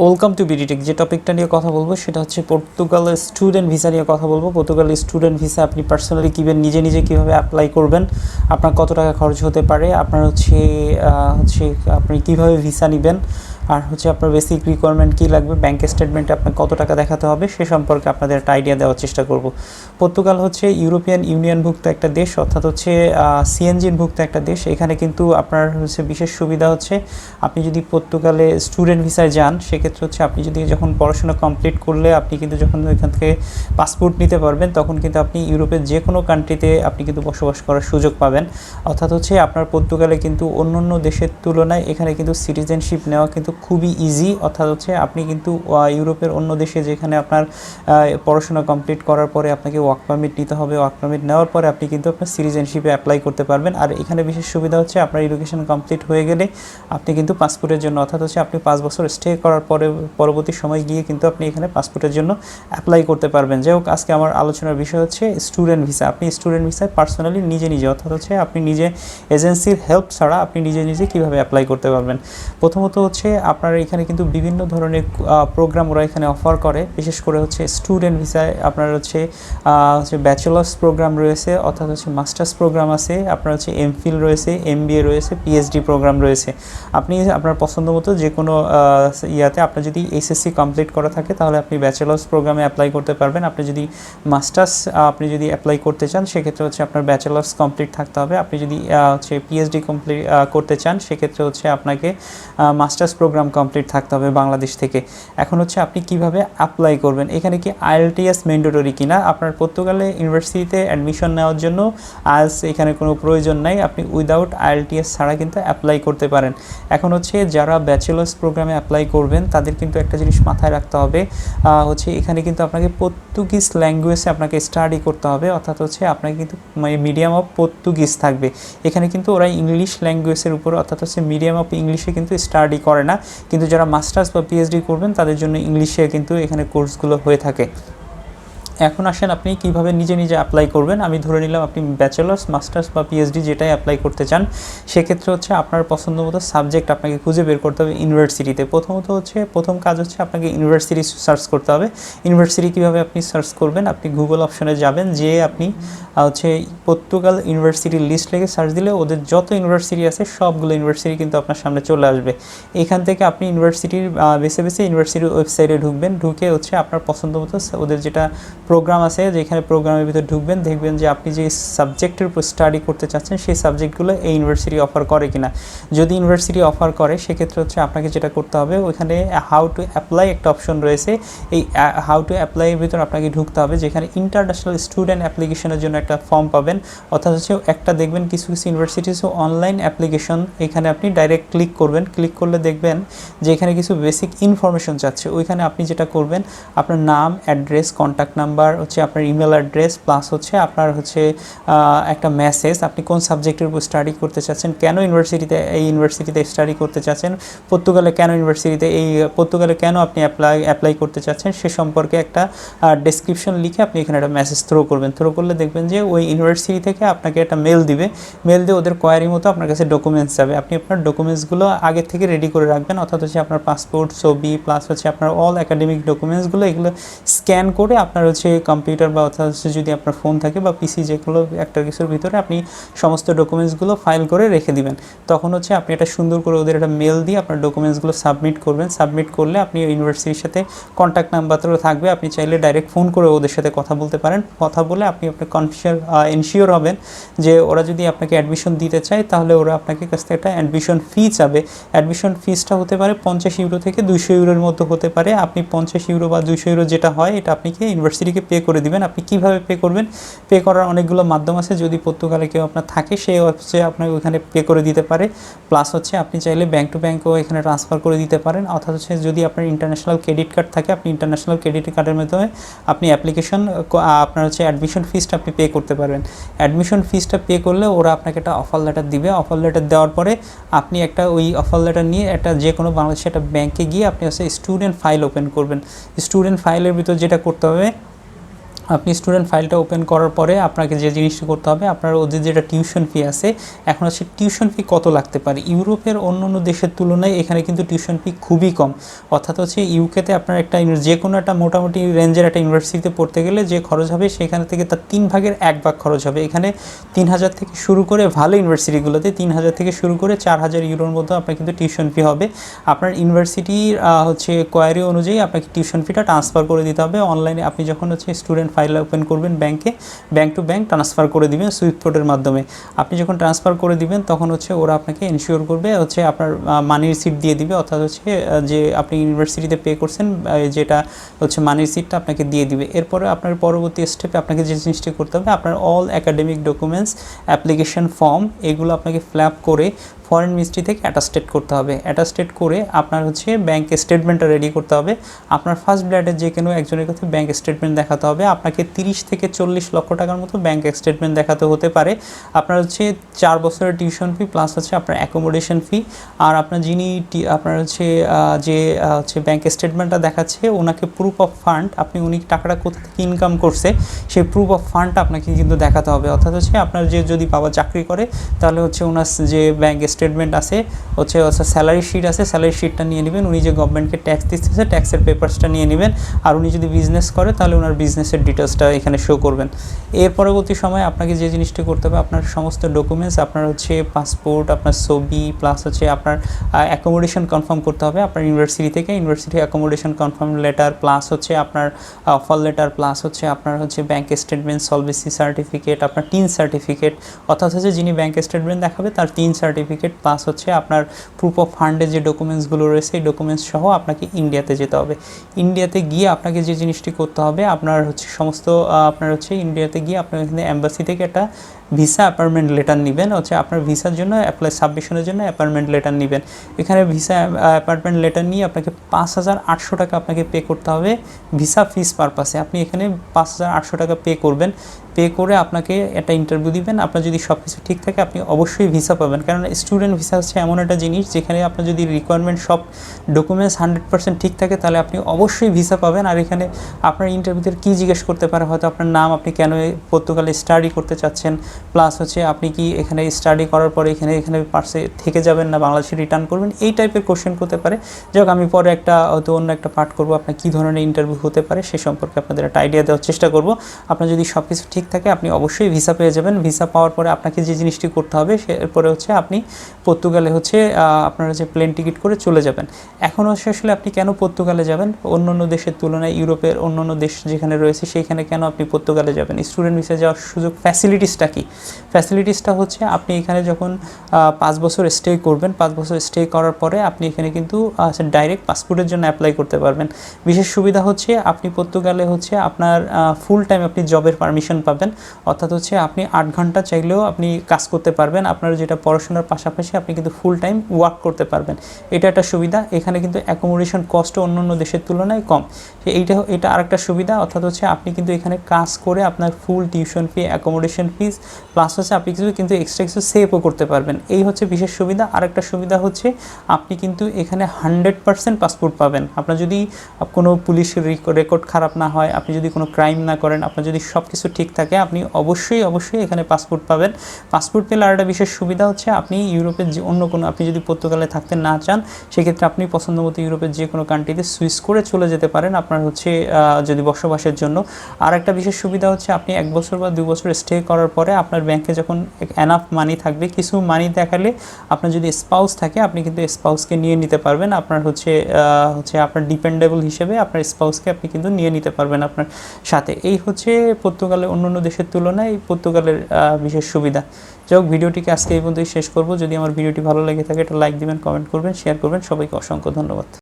Welcome to BDTech. যে টপিকটা নিয়ে কথা বলবো সেটা হচ্ছে পর্তুগালের স্টুডেন্ট ভিসা নিয়ে কথা বলবো। পর্তুগালের স্টুডেন্ট ভিসা আপনি পার্সোনালি নিজে কীভাবে অ্যাপ্লাই করবেন, আপনার কত টাকা খরচ হতে পারে, আপনার হচ্ছে আপনি কীভাবে ভিসা নেবেন, আর হচ্ছে আপনার বেসিক রিকোয়ারমেন্ট কী লাগবে, ব্যাঙ্ক স্টেটমেন্টে আপনার কত টাকা দেখাতে হবে সে সম্পর্কে আপনাদের একটা আইডিয়া দেওয়ার চেষ্টা করব। পর্তুগাল হচ্ছে ইউরোপিয়ান ইউনিয়নভুক্ত একটা দেশ, অর্থাৎ হচ্ছে সিএনজিনভুক্ত একটা দেশ। এখানে কিন্তু আপনার হচ্ছে বিশেষ সুবিধা হচ্ছে আপনি যদি পর্তুগালে স্টুডেন্ট ভিসায় যান সেক্ষেত্রে হচ্ছে আপনি যদি যখন পড়াশোনা কমপ্লিট করলে আপনি কিন্তু যখন ওইখান থেকে পাসপোর্ট নিতে পারবেন তখন কিন্তু আপনি ইউরোপের যে কোনো কান্ট্রিতে আপনি কিন্তু বসবাস করার সুযোগ পাবেন। অর্থাৎ হচ্ছে আপনার পর্তুগালে কিন্তু অন্য দেশের তুলনায় এখানে কিন্তু সিটিজেনশিপ নেওয়া কিন্তু খুবই ইজি। অর্থাৎ হচ্ছে আপনি কিন্তু ইউরোপের অন্য দেশে যেখানে আপনার পড়াশোনা কমপ্লিট করার পরে আপনাকে ওয়ার্ক পারমিট নিতে হবে, ওয়ার্ক পারমিট নেওয়ার পরে আপনি কিন্তু আপনার সিটিজেনশিপে অ্যাপ্লাই করতে পারবেন। আর এখানে বিশেষ সুবিধা হচ্ছে আপনার এডুকেশন কমপ্লিট হয়ে গেলে আপনি কিন্তু পাসপোর্টের জন্য, অর্থাৎ হচ্ছে আপনি 5 বছর স্টে করার পরে পরবর্তী সময় গিয়ে কিন্তু আপনি এখানে পাসপোর্টের জন্য অ্যাপ্লাই করতে পারবেন। যাই হোক, আজকে আমার আলোচনার বিষয় হচ্ছে স্টুডেন্ট ভিসা। আপনি স্টুডেন্ট ভিসায় পার্সোনালি নিজে অর্থাৎ হচ্ছে আপনি নিজে এজেন্সির হেল্প ছাড়া আপনি নিজে কীভাবে অ্যাপ্লাই করতে পারবেন। প্রথমত হচ্ছে আপনার এখানে কিন্তু বিভিন্ন ধরনের প্রোগ্রাম ওরা এখানে অফার করে। বিশেষ করে হচ্ছে স্টুডেন্ট ভিসায় আপনার হচ্ছে ব্যাচেলার্স প্রোগ্রাম রয়েছে, অর্থাৎ হচ্ছে মাস্টার্স প্রোগ্রাম আছে, আপনার হচ্ছে এমফিল রয়েছে, এমবিএ রয়েছে, পিএইচডি প্রোগ্রাম রয়েছে। আপনি আপনার পছন্দ মতো যে কোনো ইয়াতে আপনার যদি এসএসসি কমপ্লিট করা থাকে তাহলে আপনি ব্যাচেলার্স প্রোগ্রামে অ্যাপ্লাই করতে পারবেন। আপনি যদি মাস্টার্স অ্যাপ্লাই করতে চান সেক্ষেত্রে হচ্ছে আপনার ব্যাচেলার্স কমপ্লিট থাকতে হবে। আপনি যদি হচ্ছে পিএইচডি কমপ্লিট করতে চান সেক্ষেত্রে হচ্ছে আপনাকে মাস্টার্স প্রোগ্রাম কমপ্লিট থাকতে হবে বাংলাদেশ থেকে। এখন হচ্ছে আপনি কিভাবে অ্যাপ্লাই করবেন, এখানে কি আইএলটিএস ম্যান্ডেটরি কিনা। আপনার পর্তুগালে ইউনিভার্সিটিতে অ্যাডমিশন নেওয়ার জন্য আজ এখানে কোনো প্রয়োজন নাই, আপনি উইদাউট আইএলটিএস ছাড়া কিন্তু অ্যাপ্লাই করতে পারেন। এখন হচ্ছে যারা ব্যাচেলার্স প্রোগ্রামে অ্যাপ্লাই করবেন তাদের কিন্তু একটা জিনিস মাথায় রাখতে হবে, হচ্ছে এখানে কিন্তু আপনাকে পর্তুগিজ ল্যাঙ্গুয়েজে আপনাকে স্টাডি করতে হবে। অর্থাৎ হচ্ছে আপনাকে কিন্তু মিডিয়াম অফ পর্তুগিজ থাকবে। এখানে কিন্তু ওরা ইংলিশ ল্যাঙ্গুয়েজের উপর, অর্থাৎ হচ্ছে মিডিয়াম অফ ইংলিশে কিন্তু স্টাডি করে না, কিন্তু যারা মাস্টার্স বা পিএইচডি করবেন তাদের জন্য ইংলিশে কিন্তু এখানে কোর্সগুলো হয়ে থাকে। এখন আসেন আপনি কিভাবে নিজে অ্যাপ্লাই করবেন। আমি ধরে নিলাম আপনি ব্যাচেলার্স, মাস্টার্স বা পিএইচডি যেটাই অ্যাপ্লাই করতে চান সেক্ষেত্রে হচ্ছে আপনার পছন্দ মতো সাবজেক্ট আপনাকে খুঁজে বের করতে হবে ইউনিভার্সিটিতে। প্রথম কাজ হচ্ছে আপনাকে ইউনিভার্সিটি সার্চ করতে হবে। ইউনিভার্সিটি কীভাবে আপনি সার্চ করবেন, আপনি গুগল অপশনে যাবেন, যে আপনি হচ্ছে পর্তুগাল ইউনিভার্সিটির লিস্ট লেগে সার্চ দিলে ওদের যত ইউনিভার্সিটি আছে সবগুলো ইউনিভার্সিটি কিন্তু আপনার সামনে চলে আসবে। এখান থেকে আপনি ইউনিভার্সিটির বেছে ইউনিভার্সিটির ওয়েবসাইটে ঢুকবেন, ঢুকে হচ্ছে আপনার পছন্দ মতো ওদের যেটা প্রোগ্রাম আছে যেখানে প্রোগ্রামের ভিতরে ঢুকবেন, দেখবেন যে আপনি যে সাবজেক্টের উপর স্টাডি করতে চাচ্ছেন সেই সাবজেক্টগুলো এই ইউনিভার্সিটি অফার করে কিনা। যদি ইউনিভার্সিটি অফার করে সেক্ষেত্রে হচ্ছে আপনাকে যেটা করতে হবে, ওইখানে হাউ টু অ্যাপ্লাই একটা অপশন রয়েছে। এই হাউ টু অ্যাপ্লাইয়ের ভিতর আপনাকে ঢুকতে হবে, যেখানে ইন্টারন্যাশনাল স্টুডেন্ট অ্যাপ্লিকেশনের জন্য একটা ফর্ম পাবেন। অর্থাৎ হচ্ছে একটা দেখবেন কিছু ইউনিভার্সিটি অনলাইন অ্যাপ্লিকেশন, এখানে আপনি ডাইরেক্ট ক্লিক করবেন। ক্লিক করলে দেখবেন যে এখানে কিছু বেসিক ইনফরমেশন চাচ্ছে। ওইখানে আপনি যেটা করবেন, আপনার নাম, অ্যাড্রেস, কন্ট্যাক্ট নাম্বার, হচ্ছে আপনার ইমেল অ্যাড্রেস, প্লাস হচ্ছে আপনার হচ্ছে একটা মেসেজ, আপনি কোন সাবজেক্টের উপর স্টাডি করতে চাচ্ছেন, কেন এই ইউনিভার্সিটিতে স্টাডি করতে চাচ্ছেন, পর্তুগালে কেন আপনি অ্যাপ্লাই করতে চাচ্ছেন সে সম্পর্কে একটা ডেসক্রিপশন লিখে আপনি এখানে একটা মেসেজ থ্রো করবেন। থ্রো করলে দেখবেন যে ওই ইউনিভার্সিটি থেকে আপনাকে একটা মেল দিবে। মেল দিয়ে ওদের কোয়ারি মতো আপনার কাছে ডকুমেন্টস যাবে। আপনি আপনার ডকুমেন্টসগুলো আগে থেকে রেডি করে রাখবেন, অর্থাৎ হচ্ছে আপনার পাসপোর্ট, ছবি, প্লাস হচ্ছে আপনার অল একাডেমিক ডকুমেন্টসগুলো, এগুলো স্ক্যান করে আপনার হচ্ছে কম্পিউটার বা অর্থাৎ যদি আপনার ফোন থাকে বা পিসি যেগুলো একটা কিছুর ভিতরে আপনি সমস্ত ডকুমেন্টসগুলো ফাইল করে রেখে দিবেন। তখন হচ্ছে আপনি এটা সুন্দর করে ওদের একটা মেল দিয়ে আপনার ডকুমেন্টসগুলো সাবমিট করবেন। সাবমিট করলে আপনি ইউনিভার্সিটির সাথে কন্ট্যাক্ট নাম্বারও থাকবে, আপনি চাইলে ডাইরেক্ট ফোন করে ওদের সাথে কথা বলতে পারেন। কথা বলে আপনি আপনার এনশিওর হবেন যে ওরা যদি আপনাকে অ্যাডমিশন দিতে চায় তাহলে ওরা আপনাকে কাছ থেকে একটা অ্যাডমিশন ফি চাবে। অ্যাডমিশন ফিসটা হতে পারে 50 ইউরো থেকে 200 ইউরোর মধ্যে হতে পারে। আপনি 50 ইউরো বা 200 ইউরো যেটা হয় এটা আপনাকে ইউনিভার্সিটিকে পে করে দিবেন। আপনি কিভাবে পে করবেন, পে করার অনেকগুলো মাধ্যম আছে। যদি পর্তুগালে কেউ আপনার থাকে সে হচ্ছে আপনাকে ওইখানে পে করে দিতে পারে। প্লাস হচ্ছে আপনি চাইলে ব্যাংক টু ব্যাংকও এখানে ট্রান্সফার করে দিতে পারেন। অর্থাৎ হচ্ছে যদি আপনার ইন্টারন্যাশনাল ক্রেডিট কার্ড থাকে আপনি ইন্টারন্যাশনাল ক্রেডিট কার্ডের মাধ্যমে আপনি আপনার হচ্ছে অ্যাডমিশন ফিসটা আপনি পে করতে পারবেন। অ্যাডমিশন ফিসটা পে করলে ওরা আপনাকে একটা অফার লেটার দিবে। অফার লেটার দেওয়ার পরে আপনি একটা ওই অফার লেটার নিয়ে একটা যে কোনো বাংলাদেশে একটা ব্যাংকে গিয়ে আপনি হচ্ছে স্টুডেন্ট ফাইল ওপেন করবেন। স্টুডেন্ট ফাইলের ভিতর যেটা করতে হবে, আপনি স্টুডেন্ট ফাইলটা ওপেন করার পরে আপনাকে যে জিনিসটা করতে হবে, আপনার ওদের যেটা টিউশন ফি আছে, এখন হচ্ছে টিউশন ফি কত লাগতে পারে। ইউরোপের অন্য অন্য দেশের তুলনায় এখানে কিন্তু টিউশন ফি খুবই কম। অর্থাৎ হচ্ছে ইউকেতে আপনার একটা যে কোনো একটা মোটামুটি রেঞ্জের একটা ইউনিভার্সিটিতে পড়তে গেলে যে খরচ হবে সেখান থেকে তার 3 ভাগের 1 ভাগ খরচ হবে। এখানে 3000 থেকে শুরু করে, ভালো ইউনিভার্সিটিগুলোতে 3000 থেকে শুরু করে 4000 ইউরোর মধ্যে আপনার কিন্তু টিউশন ফি হবে। আপনার ইউনিভার্সিটির হচ্ছে কোয়ারি অনুযায়ী আপনাকে টিউশন ফিটা ট্রান্সফার করে দিতে হবে অনলাইনে। আপনি যখন হচ্ছে স্টুডেন্ট ফাইল ওপেন করবেন ব্যাংকে, ব্যাংক টু ব্যাংক ট্রান্সফার করে দিবেন সুইফট কোডের মাধ্যমে। আপনি যখন ট্রান্সফার করে দিবেন তখন হচ্ছে ওরা আপনাকে এনশিওর করবে হচ্ছে আপনার মানি রিসিট দিয়ে দিবে, অর্থাৎ হচ্ছে যে আপনি ইউনিভার্সিটিতে পে করছেন যেটা হচ্ছে মানি রিসিটটা আপনাকে দিয়ে দিবে। এরপরে আপনার পরবর্তী স্টেপে আপনাকে যে জিনিসটি করতে হবে, আপনার all academic documents, application form, এগুলো আপনাকে ফিল করে ফরেন মিনিস্ট্রি থেকে অ্যাটাস্টেড করতে হবে। অ্যাটাস্টেড করে আপনার হচ্ছে ব্যাংক স্টেটমেন্টটা রেডি করতে হবে। আপনার ফার্স্ট ব্ল্যাডের যে কোনো একজনের কাছে ব্যাংক স্টেটমেন্ট দেখাতে হবে। আপনাকে 30 থেকে 40 লক্ষ টাকার মতো ব্যাংক স্টেটমেন্ট দেখাতে হতে পারে। আপনার হচ্ছে 4 বছরের টিউশন ফি প্লাস হচ্ছে আপনার অ্যাকোমোডেশন ফি। আর আপনার যিনি আপনার হচ্ছে যে হচ্ছে ব্যাংক স্টেটমেন্টটা দেখাচ্ছে, ওনাকে প্রুফ অফ ফান্ড, উনি টাকাটা কোথা থেকে ইনকাম করছে সেই প্রুফ অফ ফান্ডটা আপনাকে কিন্তু দেখাতে হবে। অর্থাৎ হচ্ছে আপনার যে যদি বাবা চাকরি করে তাহলে হচ্ছে ওনার যে ব্যাংক স্টেটমেন্ট আছে হচ্ছে স্যালারি শিট আছে, স্যালারি শিটটা নিয়ে নেবেন। উনি যে গভর্নমেন্টকে ট্যাক্স দিতেছে ট্যাক্সের পেপারসটা নিয়ে নেবেন। আর উনি যদি বিজনেস করে তাহলে ওনার বিজনেসের ডিটেলসটা এখানে শো করবেন। এর পরবর্তী সময় আপনাকে যে জিনিসটি করতে হবে, আপনার সমস্ত ডকুমেন্টস, আপনার হচ্ছে পাসপোর্ট, আপনার ছবি, প্লাস হচ্ছে আপনার অ্যাকোমোডেশন কনফার্ম করতে হবে আপনার ইউনিভার্সিটি থেকে, university accommodation confirm letter, plus হচ্ছে আপনার অফার লেটার, প্লাস হচ্ছে আপনার হচ্ছে ব্যাংক স্টেটমেন্ট, সলভেন্সি সার্টিফিকেট, আপনার 3 সার্টিফিকেট, অর্থাৎ হচ্ছে যিনি ব্যাংক স্টেটমেন্ট দেখাবে তার 3 সার্টিফিকেট, প্লাস হচ্ছে আপনার প্রুফ অফ ফান্ডের যে ডকুমেন্টসগুলো রয়েছে এই ডকুমেন্টস সহ আপনাকে ইন্ডিয়াতে যেতে হবে। ইন্ডিয়াতে গিয়ে আপনাকে যে জিনিসটি করতে হবে, আপনার হচ্ছে সমস্ত আপনার হচ্ছে ইন্ডিয়াতে গিয়ে আপনার এখানে এম্বাসি থেকে একটা ভিসা অ্যাপয়েন্টমেন্ট লেটার নেবেন। হচ্ছে আপনার ভিসার জন্য অ্যাপ্লাই সাবমিশনের জন্য অ্যাপয়েন্টমেন্ট লেটার নেবেন। এখানে ভিসা অ্যাপয়েন্টমেন্ট লেটার নিয়ে আপনাকে 5800 টাকা আপনাকে পে করতে হবে ভিসা ফিস পারপাসে। আপনি এখানে 5800 টাকা পে করবেন। পে করে আপনাকে একটা ইন্টারভিউ দিবেন। আপনার যদি সব কিছু ঠিক থাকে আপনি অবশ্যই ভিসা পাবেন, কারণ স্টুডেন্ট ভিসা হচ্ছে এমন একটা জিনিস যেখানে আপনার যদি রিকোয়ারমেন্ট সব ডকুমেন্টস 100% ঠিক থাকে তাহলে আপনি অবশ্যই ভিসা পাবেন। আর এখানে আপনার ইন্টারভিউতে কী জিজ্ঞেস করতে পারে, হয়তো আপনার নাম, আপনি কেন পর্তুগালে স্টাডি করতে চাচ্ছেন, প্লাস হচ্ছে আপনি কি এখানে স্টাডি করার পরে এখানে পার্সে থেকে যাবেন না বাংলাদেশে রিটার্ন করবেন, এই টাইপের কোশ্চেন করতে পারে। যাই হোক, আমি পরে হয়তো অন্য একটা পার্ট করবো আপনার কী ধরনের ইন্টারভিউ হতে পারে সে সম্পর্কে আপনাদের একটা আইডিয়া দেওয়ার চেষ্টা করব। আপনার যদি সব কিছু ঠিক থাকে আপনি অবশ্যই ভিসা পেয়ে যাবেন। ভিসা পাওয়ার পরে আপনাকে যে জিনিসটি করতে হবে এরপরে হচ্ছে আপনি পর্তুগালে হচ্ছে আপনার হচ্ছে প্লেন টিকিট করে চলে যাবেন। এখন হচ্ছে আসলে আপনি কেন পর্তুগালে যাবেন, অন্য অন্য দেশের তুলনায় ইউরোপের অন্য অন্য দেশ যেখানে রয়েছে সেইখানে কেন আপনি পর্তুগালে যাবেন, স্টুডেন্ট ভিসা যাওয়ার সুযোগ, ফ্যাসিলিটিসটা কি? ফ্যাসিলিটিসটা হচ্ছে আপনি এখানে যখন 5 বছর স্টে করবেন, 5 বছর স্টে করার পরে আপনি এখানে কিন্তু ডাইরেক্ট পাসপোর্টের জন্য অ্যাপ্লাই করতে পারবেন। বিশেষ সুবিধা হচ্ছে আপনি পর্তুগালে হচ্ছে আপনার ফুল টাইম আপনি জবের পারমিশন পাবেন, অর্থাৎ হচ্ছে আপনি 8 ঘন্টা চাইলেও আপনি কাজ করতে পারবেন। আপনার যেটা পড়াশোনার পাশাপাশি আপনি কিন্তু ফুল টাইম ওয়ার্ক করতে পারবেন, এটা একটা সুবিধা। এখানে কিন্তু অ্যাকোমোডেশন কস্টও অন্য অন্য দেশের তুলনায় কম, এটা আরেকটা সুবিধা। অর্থাৎ হচ্ছে আপনি কিন্তু এখানে কাজ করে আপনার ফুল টিউশন ফি, অ্যাকোমোডেশন ফিস, প্লাস হচ্ছে আপনি কিন্তু এক্সট্রা কিছু সেভও করতে পারবেন, এই হচ্ছে বিশেষ সুবিধা। আরেকটা সুবিধা হচ্ছে আপনি কিন্তু এখানে 100% পাসপোর্ট পাবেন। আপনার যদি কোনো পুলিশের রেকর্ড খারাপ না হয়, আপনি যদি কোনো ক্রাইম না করেন, আপনার যদি সব কিছু ঠিক থাকে আপনি অবশ্যই এখানে পাসপোর্ট পাবেন। পাসপোর্ট পেলে আর একটা বিশেষ সুবিধা হচ্ছে আপনি ইউরোপের যে অন্য কোনো, আপনি যদি পর্তুগালে থাকতে না চান সেক্ষেত্রে আপনি পছন্দ মতো ইউরোপের যে কোনো কান্ট্রিতে সুইচ করে চলে যেতে পারেন আপনার হচ্ছে যদি বসবাসের জন্য। আর একটা বিশেষ সুবিধা হচ্ছে আপনি 1 বছর বা 2 বছর স্টে করার পরে আপনার ব্যাংকে যখন এনাফ মানি থাকবে, কিছু মানি দেখালে আপনার যদি স্পাউস থাকে আপনি কিন্তু স্পাউসকে নিয়ে নিতে পারবেন। আপনার হচ্ছে আপনার ডিপেন্ডেবল হিসেবে আপনার স্পাউসকে আপনি কিন্তু নিয়ে নিতে পারবেন আপনার সাথে। এই হচ্ছে পর্তুগালের অন্য অন্য দেশের তুলনায় পর্তুগালের বিশেষ সুবিধা। যাই হোক, ভিডিওটিকে আজকে এই পর্যন্তই শেষ করব। যদি আমার ভিডিওটি ভালো লেগে থাকে এটা লাইক দিবেন, কমেন্ট করবেন, শেয়ার করবেন। সবাইকে অসংখ্য ধন্যবাদ।